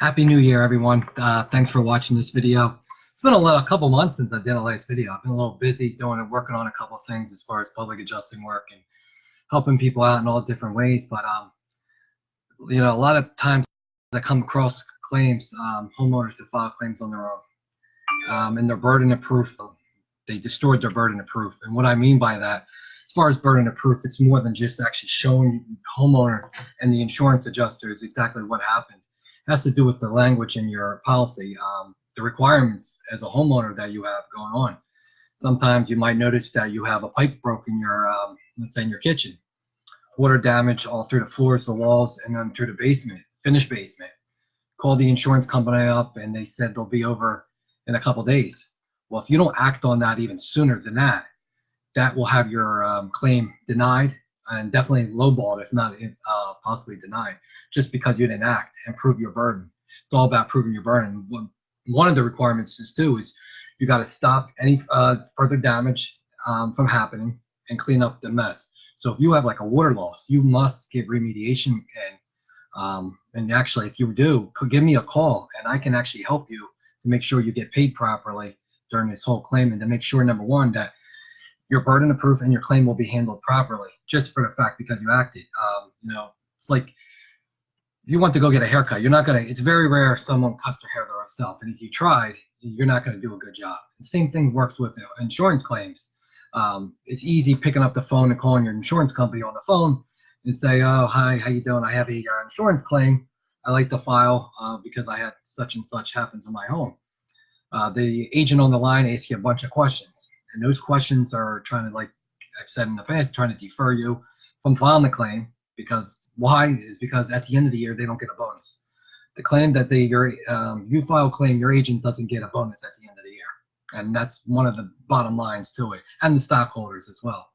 Happy New Year, everyone. Thanks for watching this video. It's been a couple months since I did a last video. I've been a little busy working on a couple of things as far as public adjusting work and helping people out in all different ways. But a lot of times I come across claims, homeowners that file claims on their own, and their burden of proof. They destroyed their burden of proof. And what I mean by that, as far as burden of proof, it's more than just actually showing homeowner and the insurance adjusters exactly what happened. It has to do with the language in your policy, the requirements as a homeowner that you have going on. Sometimes you might notice that you have a pipe broke in your, let's say in your kitchen, water damage all through the floors, the walls, and then through the basement, finished basement. Call the insurance company up and they said they'll be over in a couple days. Well, if you don't act on that even sooner than that, that will have your claim denied and definitely lowballed, if not possibly denied, just because you didn't act and prove your burden. It's all about proving your burden. One of the requirements is you got to stop any further damage from happening and clean up the mess. So if you have like a water loss, you must give remediation, and actually, if you do, give me a call and I can actually help you to make sure you get paid properly during this whole claim, and to make sure, number one, that your burden of proof and your claim will be handled properly, just for the fact because you acted. It's like if you want to go get a haircut, you're not gonna. It's very rare someone cuts their hair themselves, and if you tried, you're not gonna do a good job. The same thing works with insurance claims. It's easy picking up the phone and calling your insurance company on the phone and say, "Oh, hi, how you doing? I have a insurance claim. I like to file because I had such and such happen to my home." The agent on the line asks you a bunch of questions. And those questions are trying to, like I've said in the past, trying to defer you from filing the claim. Because why? Is because at the end of the year, they don't get a bonus. The claim that you file a claim, your agent doesn't get a bonus at the end of the year. And that's one of the bottom lines to it, and the stockholders as well.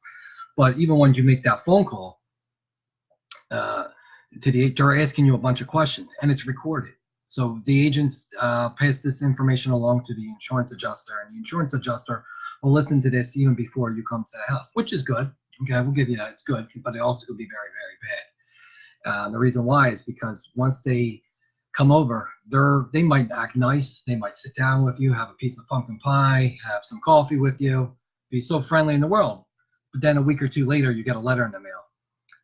But even when you make that phone call, they're asking you a bunch of questions, and it's recorded. So the agents pass this information along to the insurance adjuster, and the insurance adjuster will listen to this even before you come to the house, which is good. Okay, we'll give you that. It's good, but it also could be very, very bad. The reason why is because once they come over, they might act nice. They might sit down with you, have a piece of pumpkin pie, have some coffee with you, be so friendly in the world. But then a week or two later, you get a letter in the mail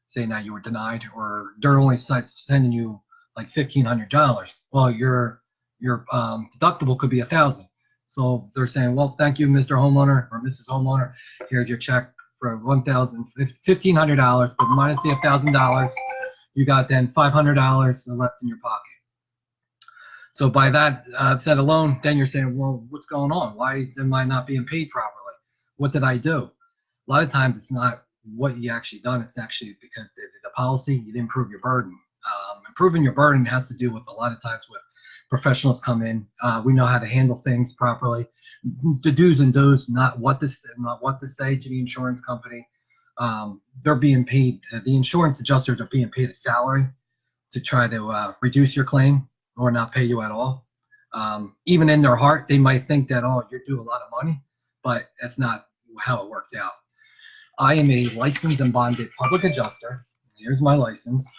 saying that you were denied, or they're only sending you like $1,500. Well, your deductible could be $1,000. So they're saying, well, thank you, Mr. Homeowner or Mrs. Homeowner. Here's your check for $1,500, but minus the $1,000, you got then $500 left in your pocket. So by that said alone, then you're saying, well, what's going on? Why am I not being paid properly? What did I do? A lot of times it's not what you actually done. It's actually because the policy, you didn't prove your burden. Improving your burden has to do with a lot of times with professionals come in. We know how to handle things properly. The do's and don'ts, not what to say to the insurance company. They're being paid. The insurance adjusters are being paid a salary to try to reduce your claim or not pay you at all. Even in their heart, they might think that, oh, you're due a lot of money, but that's not how it works out. I am a licensed and bonded public adjuster. Here's my license.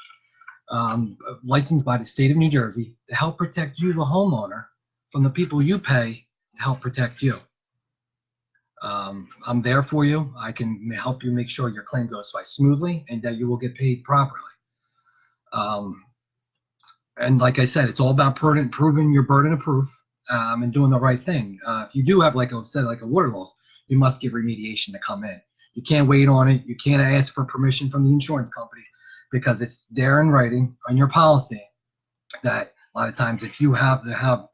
Licensed by the state of New Jersey to help protect you, the homeowner, from the people you pay to help protect you. I'm there for you. I can help you make sure your claim goes by smoothly and that you will get paid properly. And like I said, it's all about proving your burden of proof and doing the right thing. If you do have, like I said, like a water loss, you must give remediation to come in. You can't wait on it. You can't ask for permission from the insurance company, because it's there in writing on your policy that a lot of times if you have a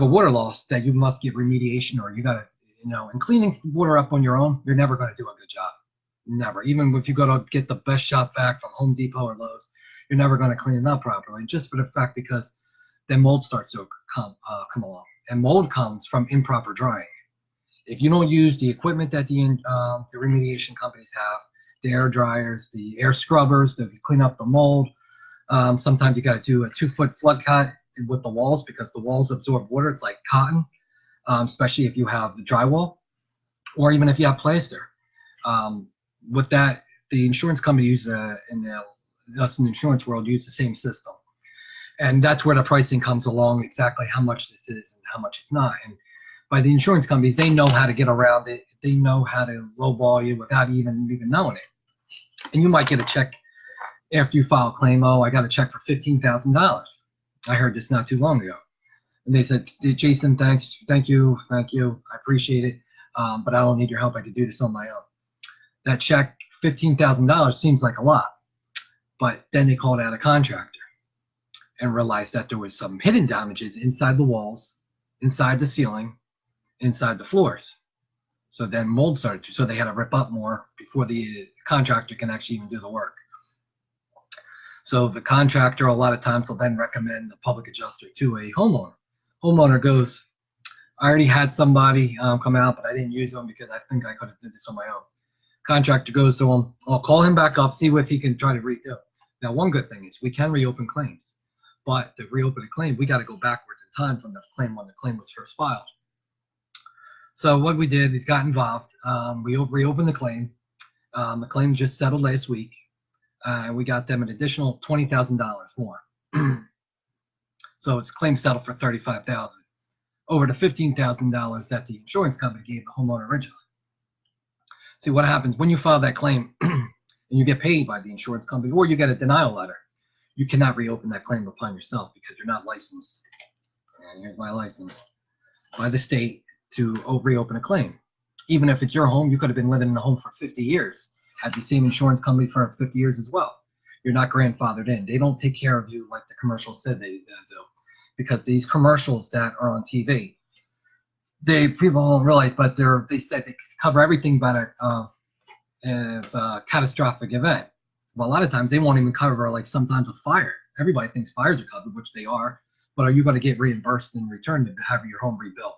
water loss, that you must give remediation, or you got to, and cleaning water up on your own, you're never going to do a good job. Never. Even if you go to get the best shop vac from Home Depot or Lowe's, you're never going to clean it up properly, just for the fact because then mold starts to come along. And mold comes from improper drying. If you don't use the equipment that the remediation companies have, the air dryers, the air scrubbers to clean up the mold. Sometimes you got to do a 2-foot flood cut with the walls, because the walls absorb water. It's like cotton, especially if you have the drywall, or even if you have plaster. With that, the insurance company uses, us in the insurance world, use the same system. And that's where the pricing comes along, exactly how much this is and how much it's not. And by the insurance companies, they know how to get around it. They know how to lowball you without even knowing it. And you might get a check after you file a claim. Oh, I got a check for $15,000. I heard this not too long ago. And they said, Jason, thank you. I appreciate it. But I don't need your help. I could do this on my own. That check, $15,000, seems like a lot. But then they called out a contractor and realized that there was some hidden damages inside the walls, inside the ceiling, inside the floors. So then mold started to, so they had to rip up more before the contractor can actually even do the work. So the contractor a lot of times will then recommend the public adjuster to a homeowner. Homeowner goes, I already had somebody come out, but I didn't use them because I think I could have did this on my own. Contractor goes to him, I'll call him back up, see if he can try to redo. Now, one good thing is we can reopen claims. But to reopen a claim, we got to go backwards in time from the claim when the claim was first filed. So what we did is got involved. We reopened the claim. The claim just settled last week. We got them an additional $20,000 more. So it's claim settled for $35,000 over the $15,000 that the insurance company gave the homeowner originally. See what happens when you file that claim and you get paid by the insurance company, or you get a denial letter. You cannot reopen that claim upon yourself because you're not licensed. And here's my license by the state to reopen a claim. Even if it's your home, you could have been living in the home for 50 years, had the same insurance company for 50 years as well. You're not grandfathered in. They don't take care of you like the commercials said they do. Because these commercials that are on TV, people don't realize, but they said they cover everything but a catastrophic event. Well, a lot of times they won't even cover, like sometimes a fire. Everybody thinks fires are covered, which they are, but are you going to get reimbursed in return to have your home rebuilt?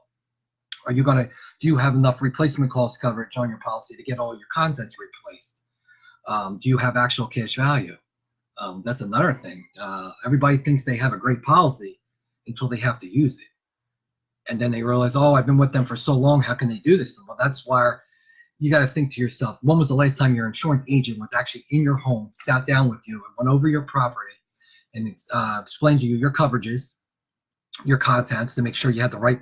Do you have enough replacement cost coverage on your policy to get all your contents replaced? Do you have actual cash value? That's another thing. Everybody thinks they have a great policy until they have to use it. And then they realize, oh, I've been with them for so long, how can they do this? Well, that's why you got to think to yourself, when was the last time your insurance agent was actually in your home, sat down with you, and went over your property and explained to you your coverages, your contents, to make sure you had the right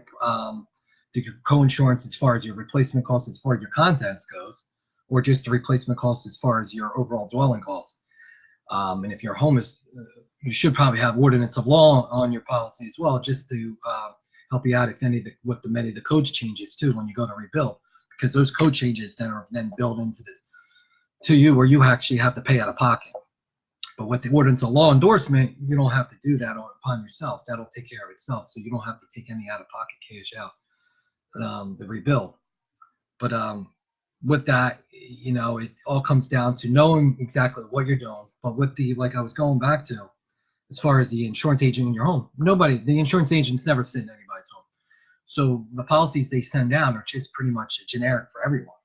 co-insurance as far as your replacement costs as far as your contents goes, or just the replacement costs as far as your overall dwelling costs. And if your home is, you should probably have ordinance of law on your policy as well, just to help you out if many of the code changes too when you go to rebuild. Because those code changes then are built into this to you, where you actually have to pay out of pocket. But with the ordinance of law endorsement, you don't have to do that upon yourself. That'll take care of itself, so you don't have to take any out of pocket cash out to rebuild. But with that, it all comes down to knowing exactly what you're doing. But with like I was going back to, as far as the insurance agent in your home, the insurance agent's never sit in anybody's home. So the policies they send out are just pretty much generic for everyone.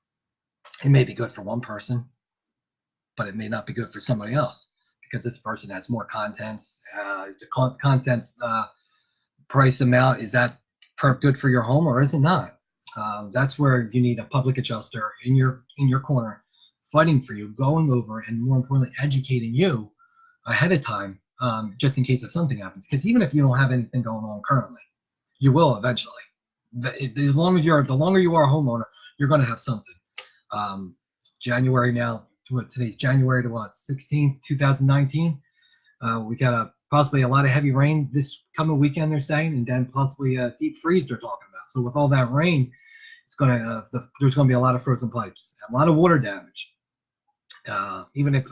It may be good for one person, but it may not be good for somebody else because this person has more contents. Is the contents price amount, is that good for your home or is it not? That's where you need a public adjuster in your corner, fighting for you, going over, and more importantly, educating you ahead of time, just in case if something happens. Because even if you don't have anything going on currently, you will eventually. The longer you are a homeowner, you're going to have something. January now. Today's January to 16th, 2019. We got possibly a lot of heavy rain this coming weekend, they're saying, and then possibly a deep freeze they're talking about. So with all that rain, it's there's going to be a lot of frozen pipes, a lot of water damage. Even if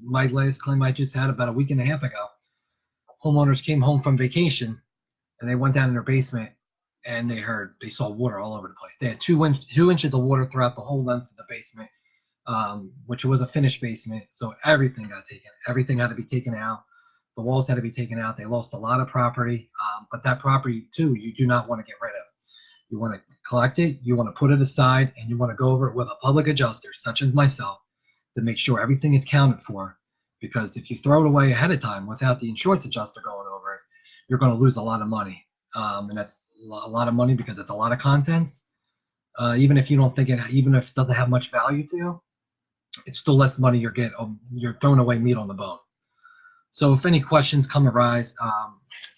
my latest claim I just had about a week and a half ago, homeowners came home from vacation and they went down in their basement and they saw water all over the place. They had 2 inches of water throughout the whole length of the basement, which was a finished basement. So everything got taken. Everything had to be taken out. The walls had to be taken out. They lost a lot of property, but that property too, you do not want to get rid of. You want to collect it, you want to put it aside, and you want to go over it with a public adjuster, such as myself, to make sure everything is counted for. Because if you throw it away ahead of time without the insurance adjuster going over it, you're going to lose a lot of money. And that's a lot of money because it's a lot of contents. Even if you don't think even if it doesn't have much value to you, it's still less money you're throwing away meat on the bone. So if any questions come arise,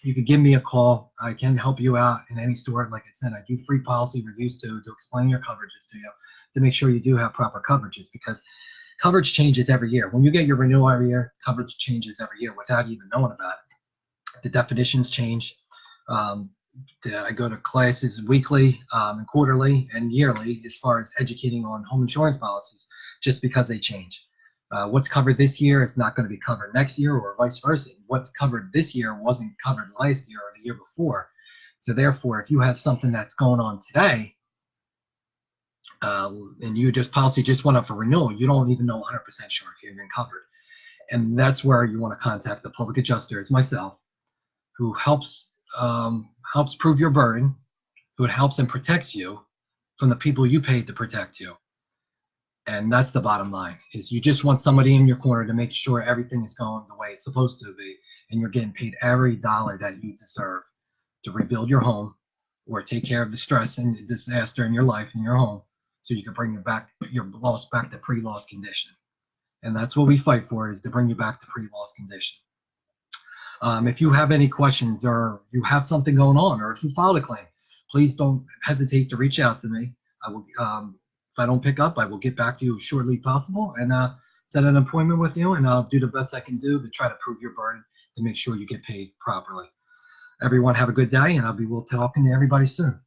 you can give me a call. I can help you out in any sort. Like I said, I do free policy reviews to explain your coverages to you, to make sure you do have proper coverages, because coverage changes every year. When you get your renewal every year, coverage changes every year without even knowing about it. The definitions change. Um, I go to classes weekly and quarterly and yearly as far as educating on home insurance policies, just because they change. What's covered this year is not going to be covered next year, or vice versa. What's covered this year wasn't covered last year or the year before. So therefore, if you have something that's going on today, and you policy just went up for renewal, you don't even know 100% sure if you're even covered. And that's where you want to contact the public adjuster, as myself, who helps prove your burden, who helps and protects you from the people you paid to protect you. And that's the bottom line, is you just want somebody in your corner to make sure everything is going the way it's supposed to be, and you're getting paid every dollar that you deserve to rebuild your home or take care of the stress and disaster in your life, in your home, so you can bring your loss back to pre-loss condition. And that's what we fight for, is to bring you back to pre-loss condition. If you have any questions, or you have something going on, or if you filed a claim, please don't hesitate to reach out to me. I will, if I don't pick up, I will get back to you as shortly possible and set an appointment with you, and I'll do the best I can do to try to prove your burden to make sure you get paid properly. Everyone have a good day, and I'll be talking to everybody soon.